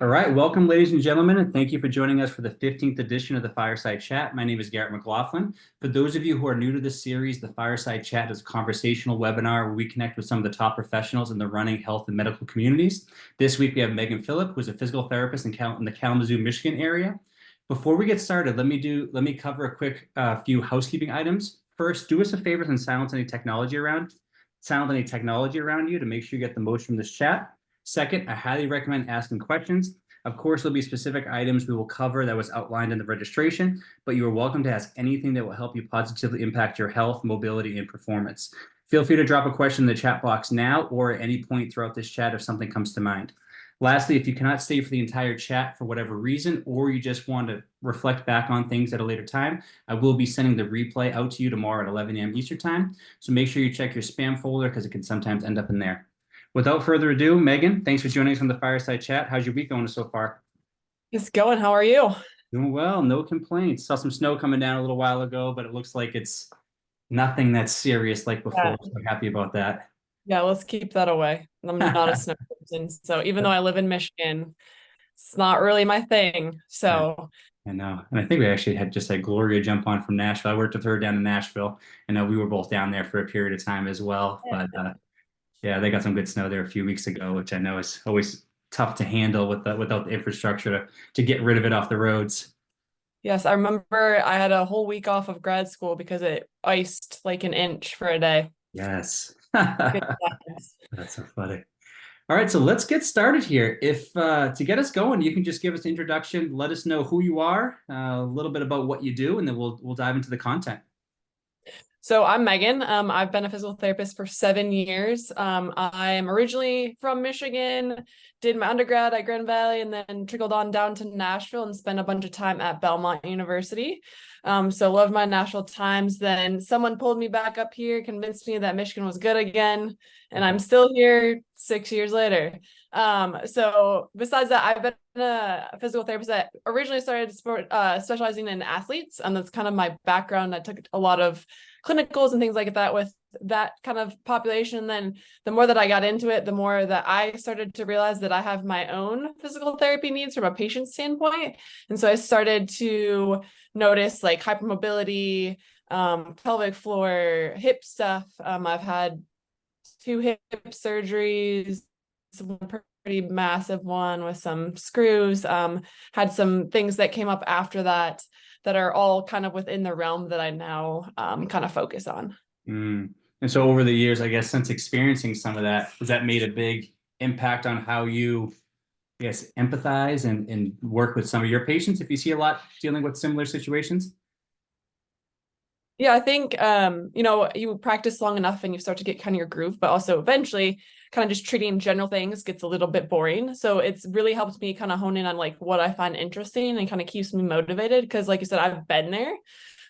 All right, welcome, ladies and gentlemen, and thank you for joining us for the 15th edition of the Fireside Chat. My name is Garrett McLaughlin. For those of you who are new to this series, the Fireside Chat is a conversational webinar where we connect with some of the top professionals in the running, health, and medical communities. This week, we have Megan Philipp, who is a physical therapist in the Kalamazoo, Michigan area. Before we get started, let me cover a quick few housekeeping items. First, do us a favor and silence any technology around you to make sure you get the most from this chat. Second, I highly recommend asking questions. Of course, there'll be specific items we will cover that was outlined in the registration, but you are welcome to ask anything that will help you positively impact your health, mobility, and performance. Feel free to drop a question in the chat box now or at any point throughout this chat if something comes to mind. Lastly, if you cannot stay for the entire chat for whatever reason, or you just want to reflect back on things at a later time, I will be sending the replay out to you tomorrow at 11 a.m. Eastern Time. So make sure you check your spam folder because it can sometimes end up in there. Without further ado, Megan, thanks for joining us on the Fireside Chat. How's your week going so far? It's going. How are you? Doing well, no complaints. Saw some snow coming down a little while ago, but it looks like it's nothing that's serious like before. Yeah. So I'm happy about that. Yeah, let's keep that away. I'm not a snow person, so even though I live in Michigan, it's not really my thing. Yeah, So I know. And I think we actually had Gloria jump on from Nashville. I worked with her down in Nashville, and we were both down there for a period of time as well. But yeah, they got some good snow there a few weeks ago, which I know is always tough to handle without the infrastructure to get rid of it off the roads. yes, I remember I had a whole week off of grad school because it iced like an inch for a day. Yes. Good That's times. so funny. All right, so let's get started here. If to get us going, you can just give us an introduction, let us know who you are, a little bit about what you do, and then we'll dive into the content. So I'm Megan. I've been a physical therapist for 7 years. I'm originally from Michigan, did my undergrad at Grand Valley, and then trickled on down to Nashville and spent a bunch of time at Belmont University. So loved my Nashville times. Then someone pulled me back up here, convinced me that Michigan was good again, and I'm still here 6 years later. So besides that, I've been a physical therapist that originally started specializing in athletes, and that's kind of my background. I took a lot of clinicals and things like that with that kind of population. Then the more that I got into it, the more that I started to realize that I have my own physical therapy needs from a patient standpoint. And so I started to notice like hypermobility, pelvic floor, hip stuff. I've had 2 hip surgeries, one pretty massive one with some screws, had some things that came up after that are all kind of within the realm that I now kind of focus on. Mm. And so over the years, I guess since experiencing some of that, has that made a big impact on how you, I guess, empathize and work with some of your patients if you see a lot dealing with similar situations? Yeah, I think you practice long enough and you start to get kind of your groove, but also eventually kind of just treating general things gets a little bit boring. So it's really helped me kind of hone in on like what I find interesting and kind of keeps me motivated. Because like you said, I've been there.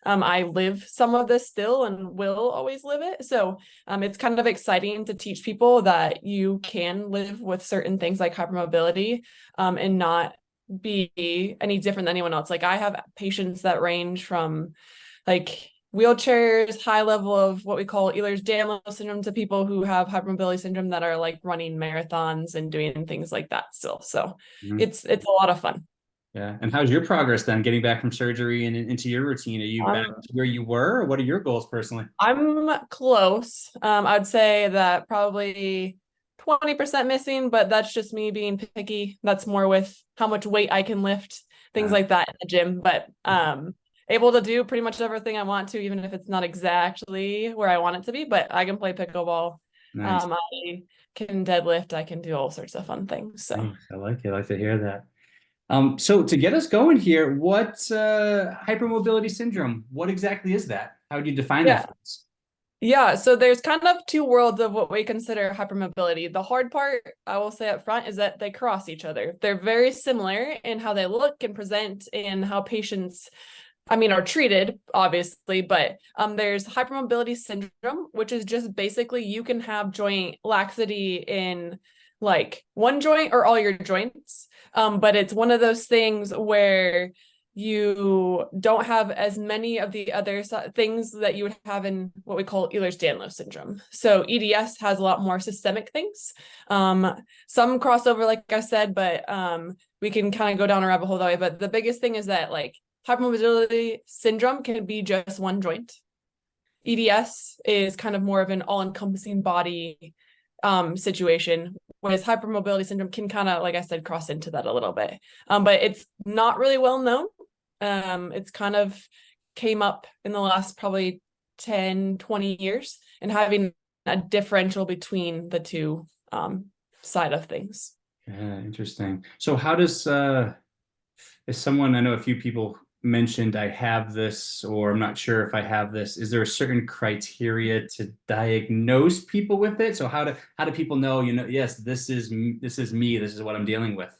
I live some of this still and will always live it. So it's kind of exciting to teach people that you can live with certain things like hypermobility and not be any different than anyone else. Like I have patients that range from like wheelchairs, high level of what we call Ehlers-Danlos syndrome to people who have hypermobility syndrome that are like running marathons and doing things like that still. So it's a lot of fun. Yeah. And how's your progress then getting back from surgery and into your routine? Are you back to where you were, or what are your goals personally? I'm close. I'd say that probably 20% missing, but that's just me being picky. That's more with how much weight I can lift, things like that in the gym. But able to do pretty much everything I want to, even if it's not exactly where I want it to be. But I can play pickleball. Nice. I can deadlift. I can do all sorts of fun things. So Nice. I like it. I like to hear that. So to get us going here, what hypermobility syndrome? What exactly is that? How would you define that yeah. for us? Yeah, so there's kind of 2 worlds of what we consider hypermobility. The hard part, I will say up front, is that they cross each other. They're very similar in how they look and present and how patients, are treated, obviously, but there's hypermobility syndrome, which is just basically you can have joint laxity in like one joint or all your joints. But it's one of those things where you don't have as many of the other things that you would have in what we call Ehlers-Danlos syndrome. So EDS has a lot more systemic things. Some crossover, like I said, but we can kind of go down a rabbit hole that way. But the biggest thing is that like hypermobility syndrome can be just one joint. EDS is kind of more of an all-encompassing body situation, whereas hypermobility syndrome can kind of, like I said, cross into that a little bit. But it's not really well known. It's kind of came up in the last probably 10, 20 years, and having a differential between the two side of things. Yeah, interesting. So how does is someone, I know a few people mentioned I have this, or I'm not sure if I have this. Is there a certain criteria to diagnose people with it? So how do people know, yes, this is me, this is what I'm dealing with?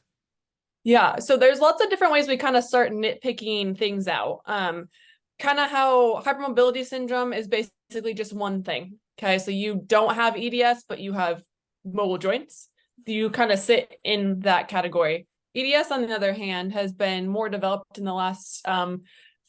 Yeah, so there's lots of different ways we kind of start nitpicking things out. Kind of how hypermobility syndrome is basically just one thing. Okay, so you don't have EDS, but you have mobile joints. You kind of sit in that category. EDS, on the other hand, has been more developed in the last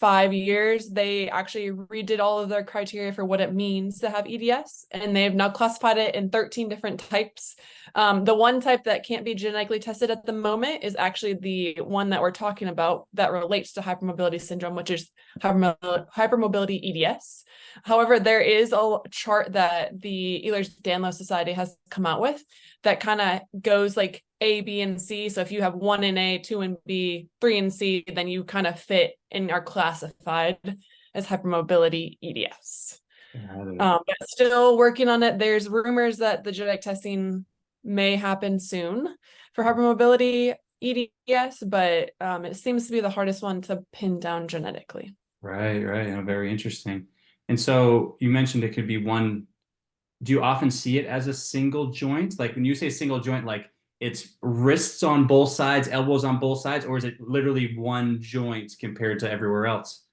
5 years. They actually redid all of their criteria for what it means to have EDS, and they've now classified it in 13 different types. The one type that can't be genetically tested at the moment is actually the one that we're talking about that relates to hypermobility syndrome, which is hypermobility EDS. However, there is a chart that the Ehlers-Danlos Society has come out with that kind of goes like A, B, and C. So if you have 1 in A, 2 in B, 3 in C, then you kind of fit and are classified as hypermobility EDS. But still working on it. There's rumors that the genetic testing may happen soon for hypermobility EDS, but it seems to be the hardest one to pin down genetically. Right, very interesting. And so you mentioned it could be one. Do you often see it as a single joint? Like when you say single joint, like it's wrists on both sides, elbows on both sides, or is it literally one joint compared to everywhere else?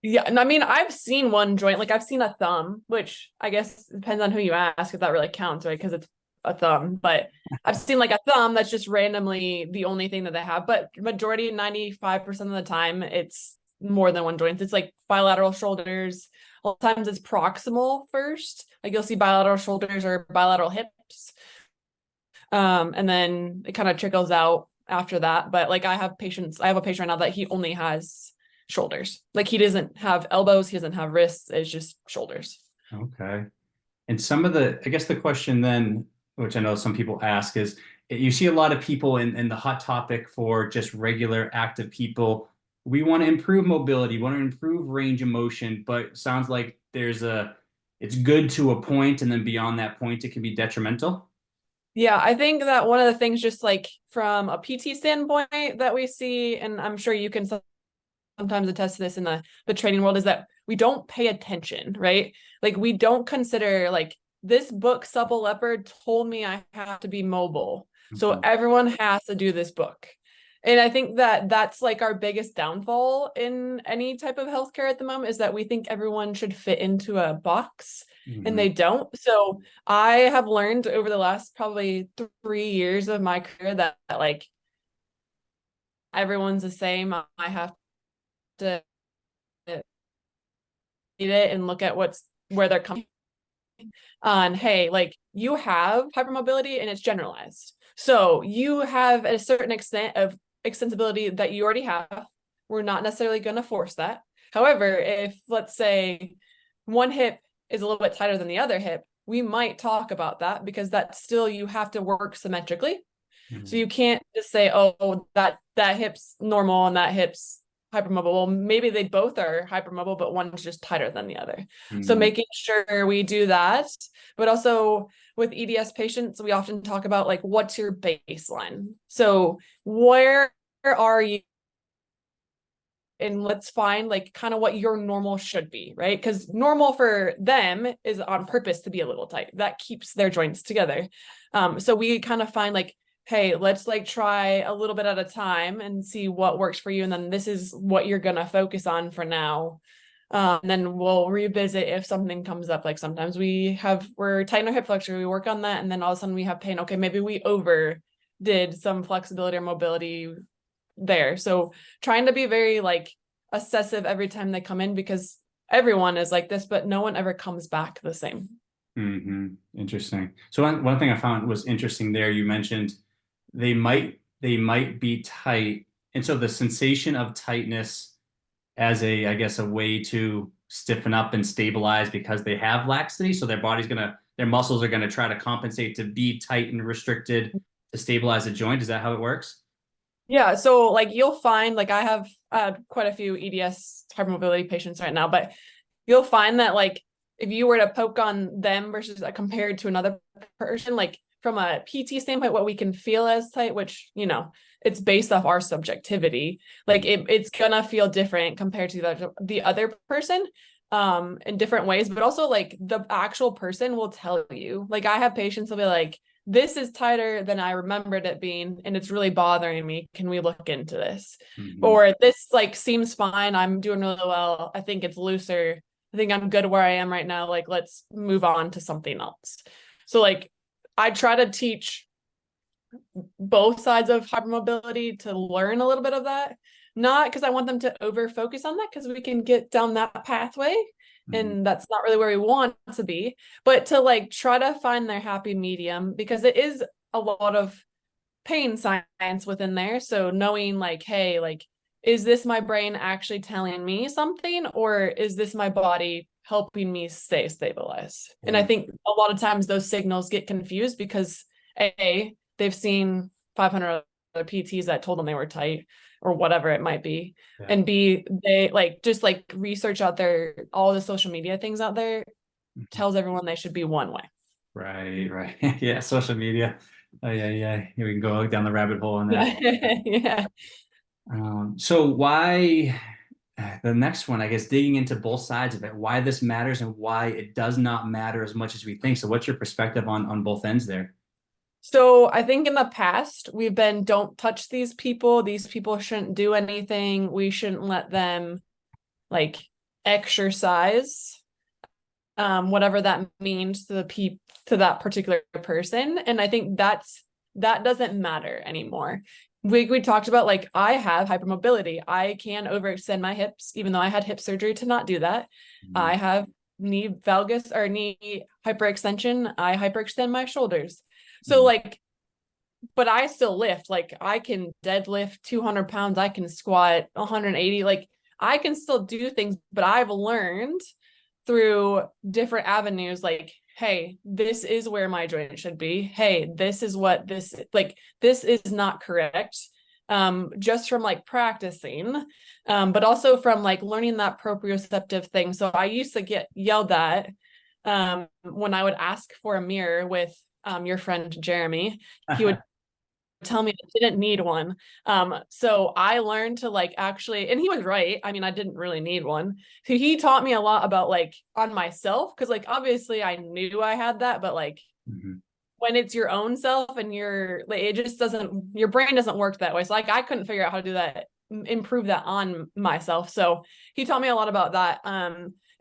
Yeah, and I mean, I've seen one joint, like I've seen a thumb, which I guess depends on who you ask if that really counts, right? Because it's a thumb, but I've seen like a thumb that's just randomly the only thing that they have. But majority, 95% of the time, it's more than one joint. It's like bilateral shoulders. A lot of times it's proximal first. Like you'll see bilateral shoulders or bilateral hips. And then it kind of trickles out after that. But like I have a patient right now that he only has shoulders. Like he doesn't have elbows, he doesn't have wrists, it's just shoulders. Okay. And I guess the question then, which I know some people ask, is you see a lot of people in the hot topic for just regular active people. We want to improve mobility, want to improve range of motion, but sounds like it's good to a point, and then beyond that point, it can be detrimental. Yeah, I think that one of the things, just like from a PT standpoint that we see, and I'm sure you can sometimes attest to this in the training world, is that we don't pay attention, right? Like we don't consider like this book, Supple Leopard, told me I have to be mobile. So everyone has to do this book. And I think that that's like our biggest downfall in any type of healthcare at the moment, is that we think everyone should fit into a box and they don't. So I have learned over the last probably 3 years of my career that like everyone's the same. I have to eat it and look at where they're coming on. Hey, like you have hypermobility and it's generalized. So you have a certain extent of extensibility that you already have. We're not necessarily going to force that. However, if let's say one hip is a little bit tighter than the other hip, we might talk about that, because that's still, you have to work symmetrically. So you can't just say, oh, that hip's normal and that hip's hypermobile. Well, maybe they both are hypermobile, but one's just tighter than the other. So making sure we do that. But also with EDS patients, we often talk about like, what's your baseline? So where are you? And let's find like kind of what your normal should be, right? Because normal for them is on purpose to be a little tight. That keeps their joints together. So we kind of find like, hey, let's like try a little bit at a time and see what works for you. And then this is what you're going to focus on for now. And then we'll revisit if something comes up. Like sometimes we're tight in our hip flexor, we work on that, and then all of a sudden we have pain. Okay, maybe we overdid some flexibility or mobility there. So trying to be very like assessive every time they come in, because everyone is like this, but no one ever comes back the same. Interesting. So one thing I found was interesting there, you mentioned they might they might be tight. And so the sensation of tightness as I guess, a way to stiffen up and stabilize because they have laxity. So their muscles are gonna try to compensate to be tight and restricted to stabilize the joint. Is that how it works? Yeah, so like you'll find, like I have quite a few EDS hypermobility patients right now, but you'll find that like if you were to poke on them versus compared to another person, like from a PT standpoint, what we can feel as tight, which, you know, it's based off our subjectivity, like it's gonna feel different compared to the other person in different ways, but also like the actual person will tell you. Like I have patients will be like, this is tighter than I remembered it being, and it's really bothering me. Can we look into this? Mm-hmm. Or this like seems fine. I'm doing really well. I think it's looser. I think I'm good where I am right now. Like, let's move on to something else. So like I try to teach both sides of hypermobility to learn a little bit of that. Not because I want them to over focus on that, because we can get down that pathway and that's not really where we want to be, but to like try to find their happy medium, because it is a lot of pain science within there. So knowing like, hey, like, is this my brain actually telling me something, or is this my body helping me stay stabilized? And I think a lot of times those signals get confused because A, they've seen 500 other PTs that told them they were tight or whatever it might be. Yeah. And B, they like just like research out there, all the social media things out there tells everyone they should be one way. Right. Yeah, social media. Oh, yeah. Here we can go down the rabbit hole on that. Yeah. So why the next one, I guess, digging into both sides of it, why this matters and why it does not matter as much as we think. So what's your perspective on both ends there? So I think in the past we've been, don't touch these people. These people shouldn't do anything. We shouldn't let them like exercise, whatever that means to to that particular person. And I think that doesn't matter anymore. We talked about like I have hypermobility. I can overextend my hips, even though I had hip surgery to not do that. I have knee valgus or knee hyperextension. I hyperextend my shoulders. So like, but I still lift. Like I can deadlift 200 pounds. I can squat 180. Like I can still do things, but I've learned through different avenues, like, hey, this is where my joint should be. Hey, this is what this, like, this is not correct. Just from like practicing, but also from like learning that proprioceptive thing. So I used to get yelled at when I would ask for a mirror with your friend Jeremy. He would tell me I didn't need one. So I learned to like actually, and he was right. I mean, I didn't really need one. So he taught me a lot about like on myself, because like obviously I knew I had that, but like when it's your own self and you're like, it just doesn't, your brain doesn't work that way. So like I couldn't figure out how to do that, improve that on myself. So he taught me a lot about that.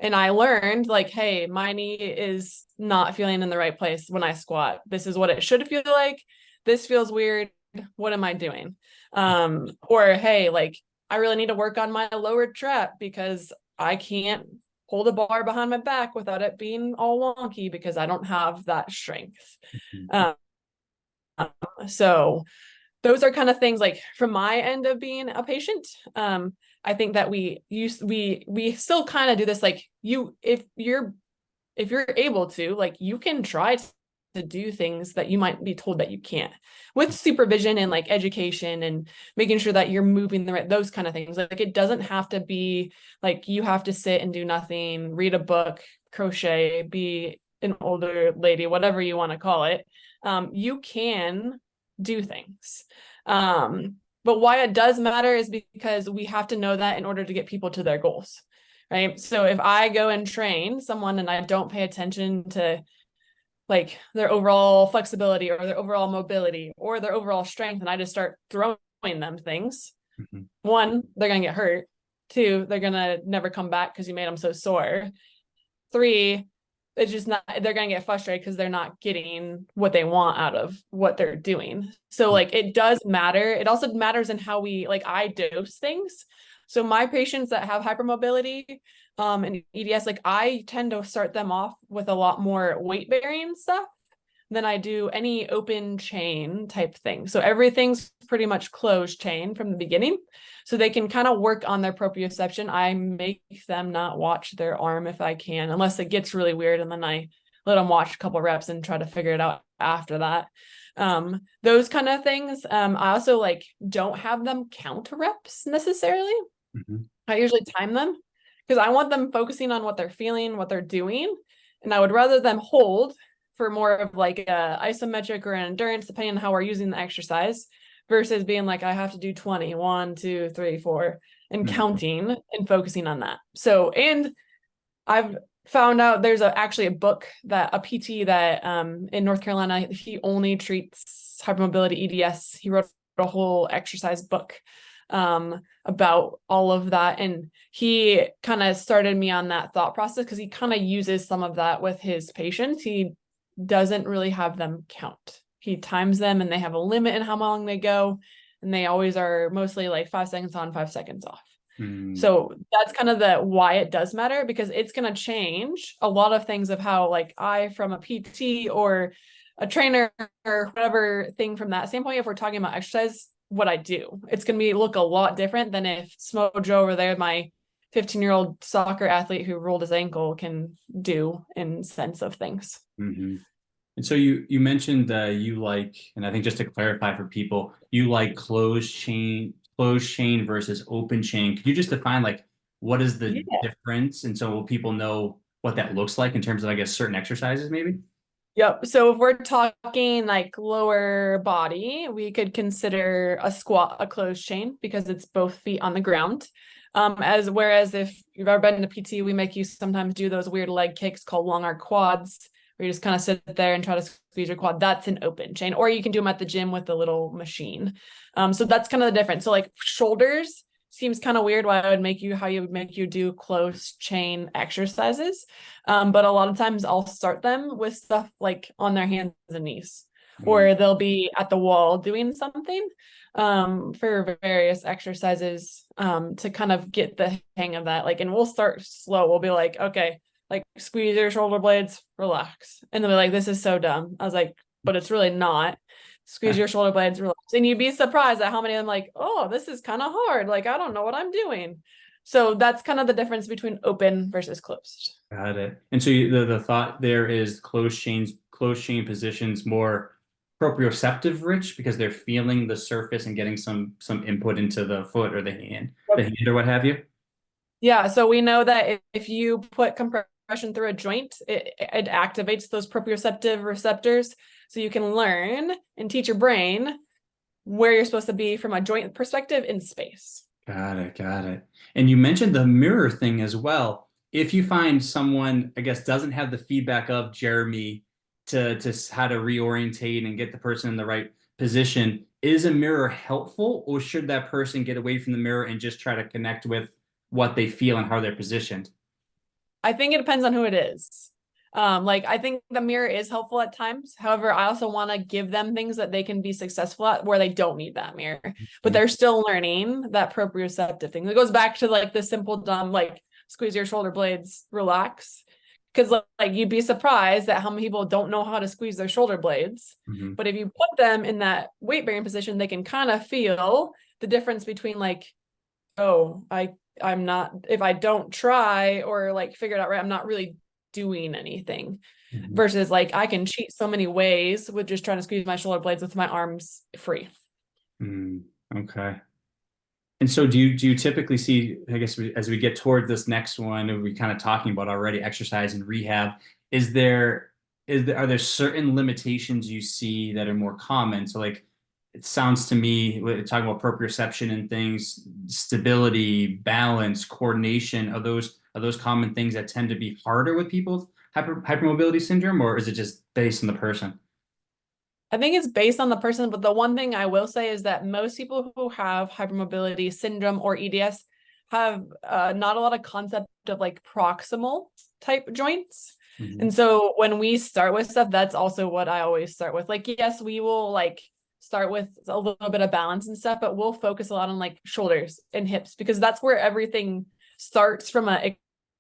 And I learned like, hey, my knee is not feeling in the right place when I squat. This is what it should feel like. This feels weird. What am I doing? Or hey, like I really need to work on my lower trap because I can't hold a bar behind my back without it being all wonky because I don't have that strength. So those are kind of things like from my end of being a patient. I think that we still kind of do this, like if you're able to, like you can try to do things that you might be told that you can't, with supervision and like education and making sure that you're moving the right, those kind of things. Like it doesn't have to be like you have to sit and do nothing, read a book, crochet, be an older lady, whatever you want to call it. You can do things. But why it does matter is because we have to know that in order to get people to their goals, right? So if I go and train someone and I don't pay attention to like their overall flexibility or their overall mobility or their overall strength, and I just start throwing them things, one, they're going to get hurt. Two, they're going to never come back because you made them so sore. Three, it's just not, they're going to get frustrated because they're not getting what they want out of what they're doing. So like it does matter. It also matters in how we, like I dose things. So my patients that have hypermobility and EDS, like I tend to start them off with a lot more weight bearing stuff. then I do any open chain type thing. So everything's pretty much closed chain from the beginning. So they can kind of work on their proprioception. I make them not watch their arm if I can, unless it gets really weird. And then I let them watch a couple reps and try to figure it out after that. Those kind of things. I also like don't have them count reps necessarily. Mm-hmm. I usually time them because I want them focusing on what they're feeling, what they're doing. And I would rather them hold for more of like a isometric or an endurance, depending on how we're using the exercise, versus being like, I have to do 20, 1, 2, 3, 4, and Mm-hmm. counting and focusing on that. So, and I've found out there's actually a book that a PT that in North Carolina, he only treats hypermobility EDS. He wrote a whole exercise book about all of that. And he kind of started me on that thought process because he kind of uses some of that with his patients. He doesn't really have them count. He times them and they have a limit in how long they go. And they always are mostly like 5 seconds on, 5 seconds off. So that's kind of the why it does matter, because it's going to change a lot of things of how like I, from a PT or a trainer or whatever thing from that standpoint, if we're talking about exercise, what I do, it's going to look a lot different than if Smo Joe over there, my 15-year-old soccer athlete who rolled his ankle, can do in sense of things. Mm-hmm. And so you mentioned you like, and I think just to clarify for people, you like closed chain versus open chain. Could you just define like what is the difference? And so will people know what that looks like in terms of, I guess, certain exercises maybe? Yep. So if we're talking like lower body, we could consider a squat a closed chain because it's both feet on the ground. Whereas if you've ever been to PT, we make you sometimes do those weird leg kicks called long arc quads, where you just kind of sit there and try to squeeze your quad. That's an open chain, or you can do them at the gym with the little machine. So that's kind of the difference. So like shoulders seems kind of weird how you would make you do close chain exercises. But a lot of times I'll start them with stuff like on their hands and knees, or they'll be at the wall doing something for various exercises to kind of get the hang of that. Like, and we'll start slow. We'll be like, okay, like squeeze your shoulder blades, relax. And they'll be like, this is so dumb. I was like, but it's really not. Squeeze your shoulder blades, relax. And you'd be surprised at how many of them like, oh, this is kind of hard. Like, I don't know what I'm doing. So that's kind of the difference between open versus closed. Got it. And so the thought there is closed chain positions more proprioceptive rich because they're feeling the surface and getting some input into the foot or the hand or what have you. Yeah. So we know that if you put compression through a joint, it activates those proprioceptive receptors. So you can learn and teach your brain where you're supposed to be from a joint perspective in space. Got it. And you mentioned the mirror thing as well. If you find someone, I guess, doesn't have the feedback of Jeremy to how to reorientate and get the person in the right position, is a mirror helpful, or should that person get away from the mirror and just try to connect with what they feel and how they're positioned? I think it depends on who it is. Like I think the mirror is helpful at times. However, I also want to give them things that they can be successful at where they don't need that mirror, but they're still learning that proprioceptive thing. It goes back to like the simple dumb, like squeeze your shoulder blades, relax. Because like you'd be surprised at how many people don't know how to squeeze their shoulder blades. Mm-hmm. But if you put them in that weight bearing position, they can kind of feel the difference between like, oh, I'm not, if I don't try or like figure it out right, I'm not really doing anything. Mm-hmm. Versus like I can cheat so many ways with just trying to squeeze my shoulder blades with my arms free. Okay. And so do you typically see, I guess, as we get toward this next one, we're kind of talking about already exercise and rehab, are there certain limitations you see that are more common? So like, it sounds to me, talking about proprioception and things, stability, balance, coordination, are those common things that tend to be harder with people with hypermobility syndrome, or is it just based on the person? I think it's based on the person, but the one thing I will say is that most people who have hypermobility syndrome or EDS have not a lot of concept of like proximal type joints. Mm-hmm. And so when we start with stuff, that's also what I always start with. Like, yes, we will like start with a little bit of balance and stuff, but we'll focus a lot on like shoulders and hips because that's where everything starts from a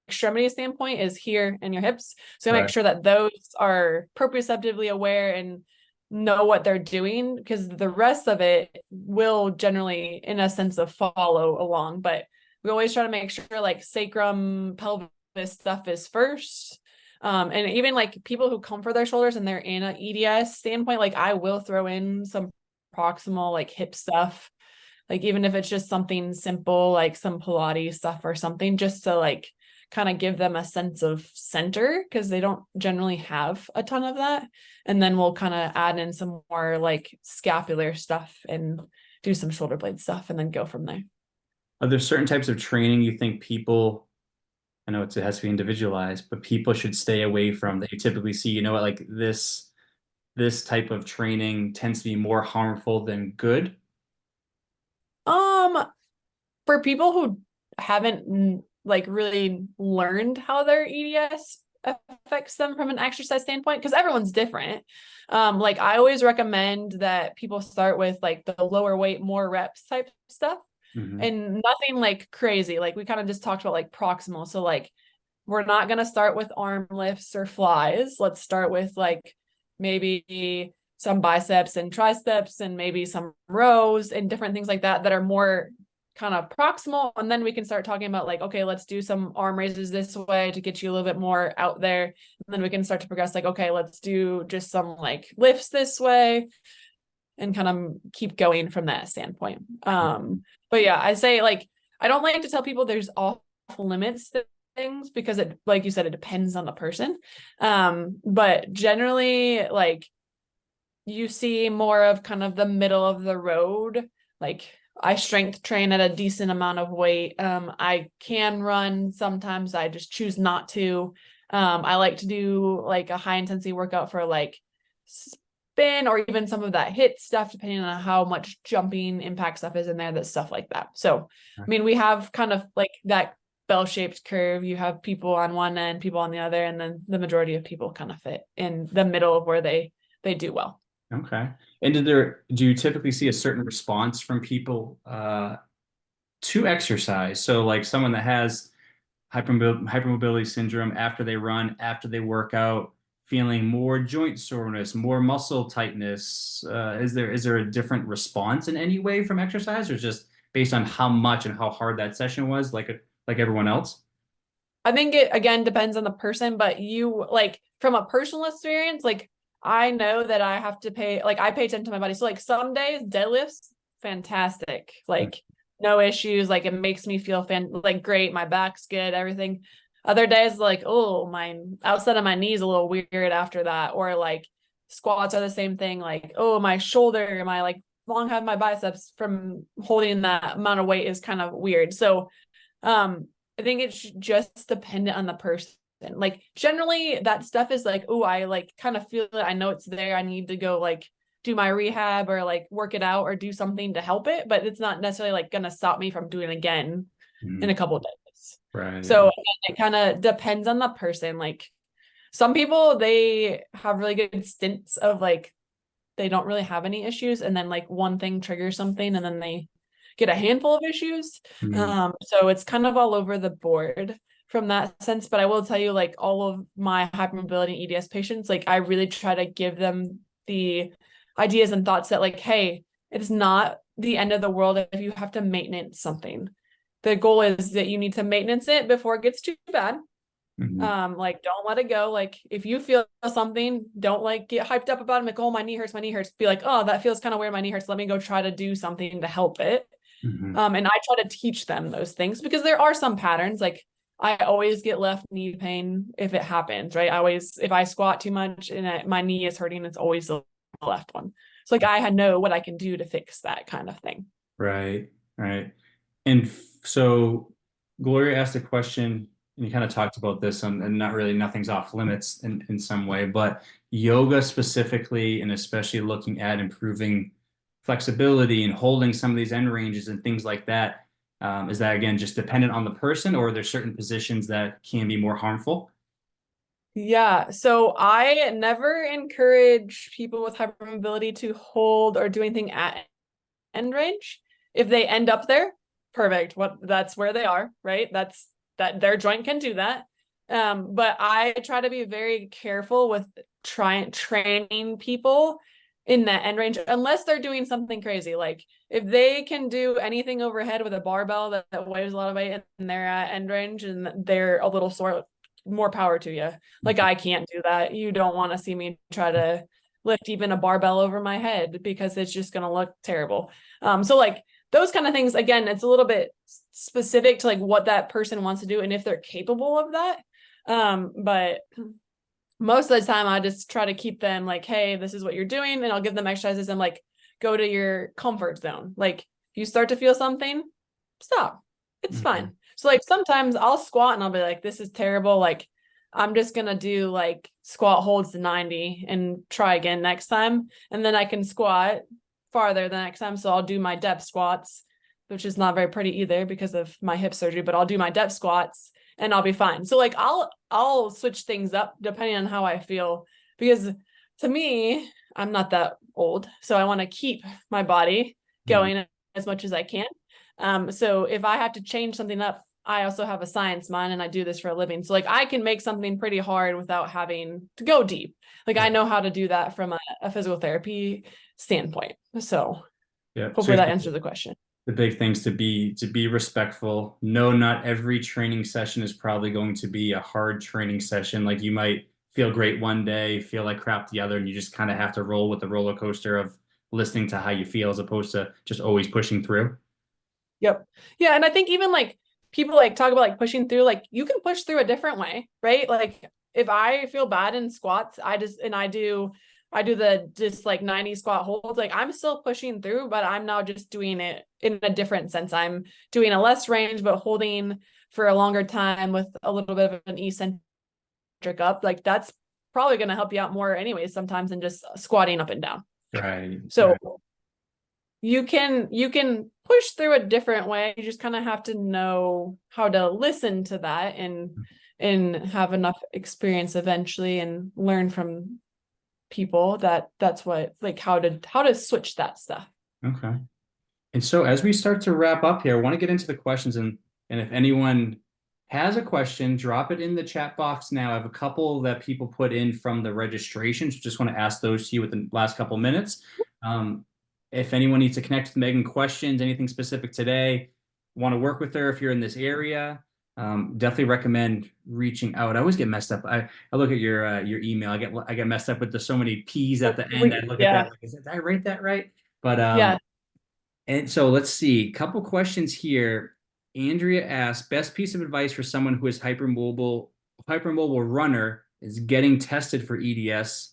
extremity standpoint is here in your hips. So make Right. sure that those are proprioceptively aware and know what they're doing, because the rest of it will generally, in a sense, of follow along. But we always try to make sure like sacrum, pelvis stuff is first. And even like people who come for their shoulders and they're in an EDS standpoint, like I will throw in some proximal like hip stuff, like even if it's just something simple, like some Pilates stuff or something, just to like kind of give them a sense of center, because they don't generally have a ton of that. And then we'll kind of add in some more like scapular stuff and do some shoulder blade stuff and then go from there. Are there certain types of training you think people, I know it has to be individualized, but people should stay away from that you typically see, you know what, like this type of training tends to be more harmful than good? For people who haven't like really learned how their EDS affects them from an exercise standpoint, because everyone's different. Like I always recommend that people start with like the lower weight, more reps type stuff, and nothing like crazy. Like we kind of just talked about like proximal. So like we're not going to start with arm lifts or flies. Let's start with like maybe some biceps and triceps and maybe some rows and different things like that are more kind of proximal. And then we can start talking about like, okay, let's do some arm raises this way to get you a little bit more out there. And then we can start to progress like, okay, let's do just some like lifts this way and kind of keep going from that standpoint. But yeah, I say like, I don't like to tell people there's off limits to things, because it, like you said, it depends on the person. But generally like you see more of kind of the middle of the road. Like I strength train at a decent amount of weight. I can run sometimes, I just choose not to. I like to do like a high intensity workout for like spin or even some of that hit stuff, depending on how much jumping impact stuff is in there, that stuff like that. So, I mean, we have kind of like that bell-shaped curve. You have people on one end, people on the other, and then the majority of people kind of fit in the middle of where they do well. Okay. And do you typically see a certain response from people to exercise? So like someone that has hypermobility syndrome, after they run, after they work out, feeling more joint soreness, more muscle tightness, is there a different response in any way from exercise, or just based on how much and how hard that session was, like everyone else? I think it again depends on the person, but you like from a personal experience, like I know that I have to pay, like I pay attention to my body. So like some days deadlifts, fantastic, like no issues. Like it makes me feel like great. My back's good, everything. Other days, like, oh, my outside of my knees a little weird after that. Or like squats are the same thing. Like, oh, my shoulder, my like long have my biceps from holding that amount of weight is kind of weird. So I think it's just dependent on the person. Like generally that stuff is like, oh, I like kind of feel it. I know it's there. I need to go like do my rehab or like work it out or do something to help it, but it's not necessarily like going to stop me from doing it again in a couple of days. Right. So again, it kind of depends on the person. Like some people, they have really good stints of like, they don't really have any issues. And then like one thing triggers something and then they get a handful of issues. So it's kind of all over the board from that sense. But I will tell you, like all of my hypermobility and EDS patients, like I really try to give them the ideas and thoughts that like, hey, it's not the end of the world if you have to maintenance something. The goal is that you need to maintenance it before it gets too bad. Like don't let it go. Like if you feel something, don't like get hyped up about it. Like, oh, my knee hurts, my knee hurts. Be like, oh, that feels kind of weird. My knee hurts. Let me go try to do something to help it. And I try to teach them those things because there are some patterns. Like I always get left knee pain if it happens, right? I always, if I squat too much and my knee is hurting, it's always the left one. So like I know what I can do to fix that kind of thing. Right, right. And so Gloria asked a question, and you kind of talked about this, and not really nothing's off limits in some way, but yoga specifically, and especially looking at improving flexibility and holding some of these end ranges and things like that. Is that again just dependent on the person, or are there certain positions that can be more harmful? Yeah, so I never encourage people with hypermobility to hold or do anything at end range. If they end up there, perfect. That's where they are, right? That's that their joint can do that. But I try to be very careful with training people in that end range, unless they're doing something crazy. Like if they can do anything overhead with a barbell that weighs a lot of weight and they're at end range and they're a little sore, more power to you. Like I can't do that. You don't want to see me try to lift even a barbell over my head because it's just going to look terrible. So like those kind of things, again, it's a little bit specific to like what that person wants to do and if they're capable of that. But most of the time I just try to keep them like, hey, this is what you're doing. And I'll give them exercises and like, go to your comfort zone. Like if you start to feel something, stop. It's fine. So like sometimes I'll squat and I'll be like, this is terrible. Like I'm just going to do like squat holds to 90 and try again next time. And then I can squat farther the next time. So I'll do my depth squats, which is not very pretty either because of my hip surgery, but I'll do my depth squats and I'll be fine. So like I'll switch things up depending on how I feel, because to me, I'm not that old. So I want to keep my body going as much as I can. So if I have to change something up, I also have a science mind and I do this for a living. So like I can make something pretty hard without having to go deep. Like I know how to do that from a physical therapy standpoint. So hopefully that answers the question. The big things to be respectful. No, not every training session is probably going to be a hard training session. Like you might feel great one day, feel like crap the other, and you just kind of have to roll with the roller coaster of listening to how you feel as opposed to just always pushing through. Yep. Yeah. And I think even like people like talk about like pushing through, like you can push through a different way, right? Like if I feel bad in squats, I do the just like 90 squat holds. Like I'm still pushing through, but I'm now just doing it in a different sense. I'm doing a less range, but holding for a longer time with a little bit of an eccentric up. Like that's probably going to help you out more anyways, sometimes than just squatting up and down. Right. So right. you can push through a different way. You just kind of have to know how to listen to that and have enough experience eventually and learn from people that's what like how to switch that stuff. Okay. And so as we start to wrap up here, I want to get into the questions, and if anyone has a question, drop it in the chat box now. I have a couple that people put in from the registration, so just want to ask those to you within the last couple minutes. If anyone needs to connect with Megan, questions, anything specific today, want to work with her if you're in this area, definitely recommend reaching out. I always get messed up. I look at your email. I get messed up with so many P's at the end. I look at that. Like, did I write that right? But yeah. And so let's see. Couple questions here. Andrea asked, best piece of advice for someone who is hypermobile runner is getting tested for EDS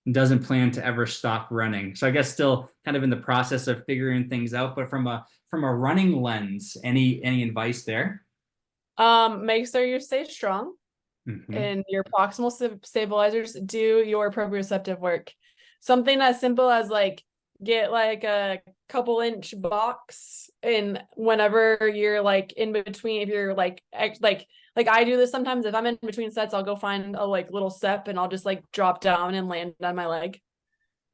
and doesn't plan to ever stop running. So I guess still kind of in the process of figuring things out, but from a running lens, any advice there? Make sure you stay strong and your proximal stabilizers. Do your proprioceptive work. Something as simple as like get like a couple inch box, and whenever you're like in between, if you're like I do this sometimes, if I'm in between sets, I'll go find a like little step and I'll just like drop down and land on my leg,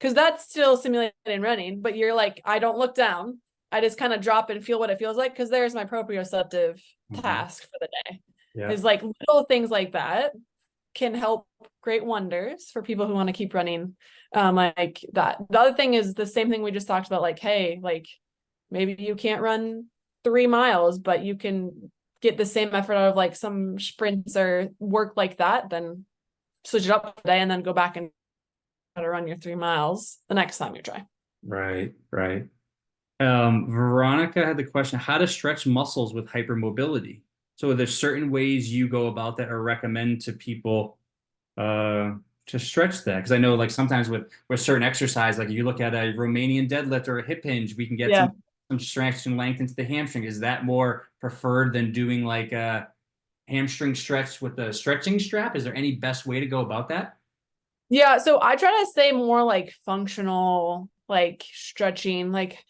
because that's still simulating running, but you're like, I don't look down, I just kind of drop and feel what it feels like, because there's my proprioceptive task for the day. Is like little things like that can help great wonders for people who want to keep running like that. The other thing is the same thing we just talked about, like, hey, like maybe you can't run 3 miles, but you can get the same effort out of like some sprints or work like that, then switch it up today and then go back and try to run your 3 miles the next time you try. Right. Veronica had the question, how to stretch muscles with hypermobility. So are there certain ways you go about that or recommend to people to stretch that? Because I know like sometimes with certain exercise, like if you look at a Romanian deadlift or a hip hinge, we can get some stretch and length into the hamstring. Is that more preferred than doing like a hamstring stretch with a stretching strap? Is there any best way to go about that? Yeah, so I try to stay more like functional, like stretching, like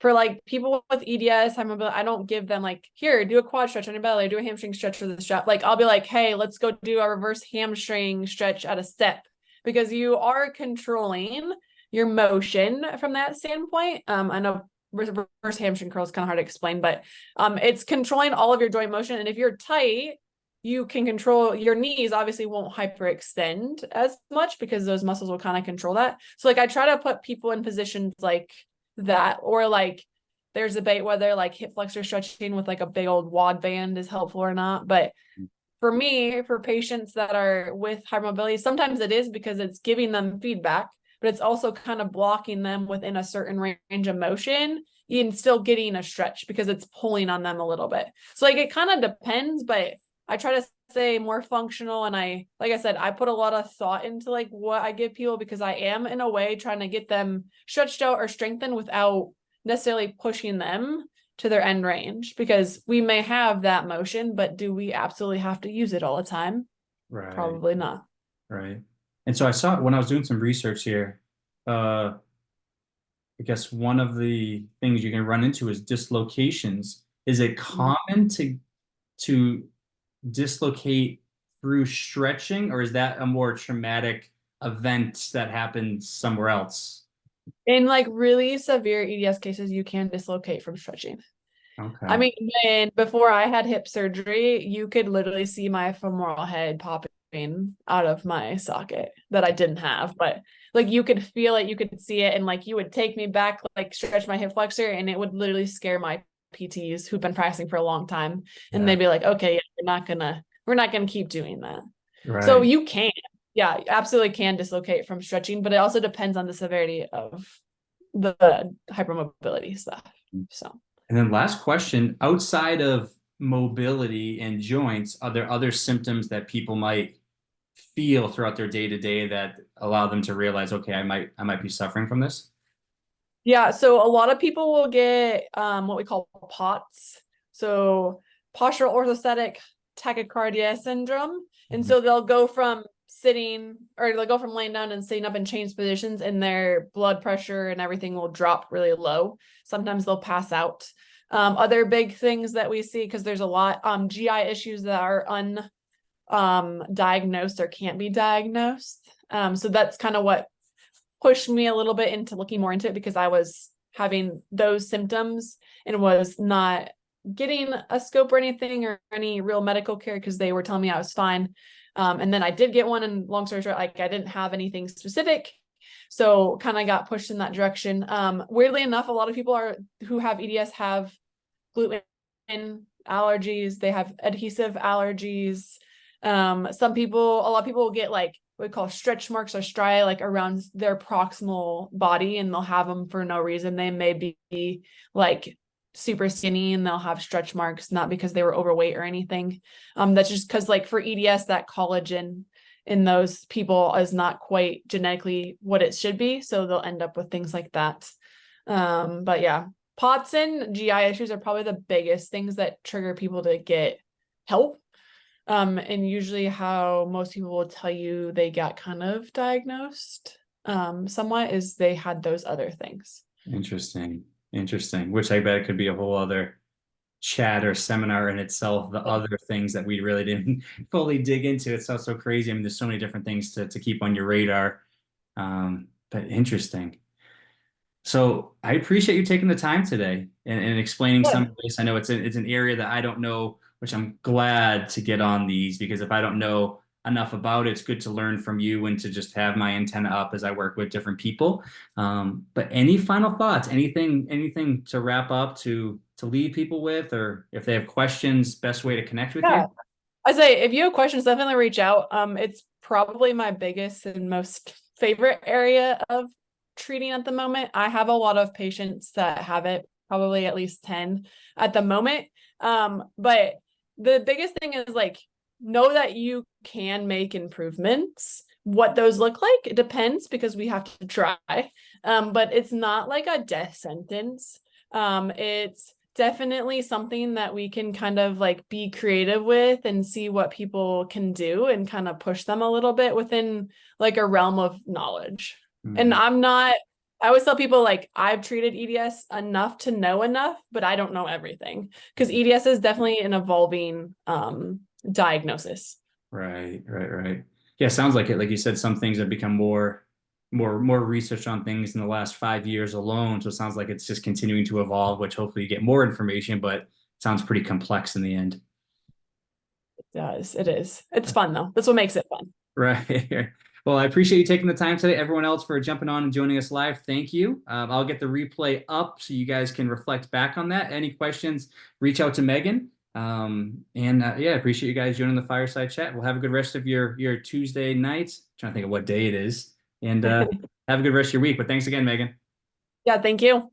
for like people with EDS, I don't give them like, here, do a quad stretch on your belly, do a hamstring stretch for the strap. Like I'll be like, hey, let's go do a reverse hamstring stretch at a step, because you are controlling your motion from that standpoint. I know reverse hamstring curl is kind of hard to explain, but it's controlling all of your joint motion. And if you're tight, you can control your knees, obviously won't hyperextend as much because those muscles will kind of control that. So like I try to put people in positions like that, or like there's a debate whether like hip flexor stretching with like a big old wad band is helpful or not. But for me, for patients that are with hypermobility, sometimes it is because it's giving them feedback, but it's also kind of blocking them within a certain range of motion and still getting a stretch because it's pulling on them a little bit. So like it kind of depends, but I try to say more functional. And like I said, I put a lot of thought into like what I give people because I am in a way trying to get them stretched out or strengthened without necessarily pushing them to their end range, because we may have that motion, but do we absolutely have to use it all the time? Right. Probably not. Right. And so I saw when I was doing some research here, I guess one of the things you can run into is dislocations. Is it common to dislocate through stretching, or is that a more traumatic event that happens somewhere else? In like really severe EDS cases, you can dislocate from stretching. Okay. I mean, before I had hip surgery, you could literally see my femoral head popping out of my socket that I didn't have, but like you could feel it, you could see it, and like you would take me back, like stretch my hip flexor, and it would literally scare my PTs who've been practicing for a long time, and they'd be like, "Okay, yeah, we're not gonna keep doing that." Right. So you can, yeah, absolutely can dislocate from stretching, but it also depends on the severity of the hypermobility stuff. So. And then last question, outside of mobility and joints, are there other symptoms that people might feel throughout their day-to-day that allow them to realize, okay, I might be suffering from this? Yeah, so a lot of people will get what we call POTS. So postural orthostatic tachycardia syndrome. And so they'll go from laying down and sitting up in changed positions, and their blood pressure and everything will drop really low. Sometimes they'll pass out. Other big things that we see, because there's a lot, GI issues that are diagnosed or can't be diagnosed. So that's kind of what pushed me a little bit into looking more into it, because I was having those symptoms and was not getting a scope or anything or any real medical care because they were telling me I was fine. And then I did get one, and long story short, like I didn't have anything specific. So kind of got pushed in that direction. Weirdly enough, a lot of people who have EDS have gluten allergies. They have adhesive allergies. A lot of people will get like what we call stretch marks or striae, like around their proximal body, and they'll have them for no reason. They may be like super skinny and they'll have stretch marks, not because they were overweight or anything. That's just because like for EDS, that collagen in those people is not quite genetically what it should be. So they'll end up with things like that. But yeah, POTS and GI issues are probably the biggest things that trigger people to get help. And usually how most people will tell you they got kind of diagnosed somewhat is they had those other things. Interesting. Which I bet could be a whole other chat or seminar in itself, the other things that we really didn't fully dig into. It's so crazy. I mean, there's so many different things to keep on your radar. But interesting. So I appreciate you taking the time today and explaining some of this. I know it's an area that I don't know, which I'm glad to get on these, because if I don't know enough about it, it's good to learn from you and to just have my antenna up as I work with different people. But any final thoughts, anything to wrap up to leave people with, or if they have questions, best way to connect with you? I say, if you have questions, definitely reach out. It's probably my biggest and most favorite area of treating at the moment. I have a lot of patients that have it, probably at least 10 at the moment. But the biggest thing is like, know that you can make improvements. What those look like, it depends, because we have to try. But it's not like a death sentence. It's definitely something that we can kind of like be creative with and see what people can do and kind of push them a little bit within like a realm of knowledge. And I always tell people like I've treated EDS enough to know enough, but I don't know everything, because EDS is definitely an evolving diagnosis. Right. Yeah, sounds like it. Like you said, some things have become more more research on things in the last 5 years alone. So it sounds like it's just continuing to evolve, which hopefully you get more information, but it sounds pretty complex in the end. It does. It is. It's fun though. That's what makes it fun. Right. Well, I appreciate you taking the time today. Everyone else for jumping on and joining us live. Thank you. I'll get the replay up so you guys can reflect back on that. Any questions, reach out to Megan. Yeah, I appreciate you guys joining the Fireside Chat. We'll have a good rest of your Tuesday nights. Trying to think of what day it is. And have a good rest of your week. But thanks again, Megan. Yeah, thank you.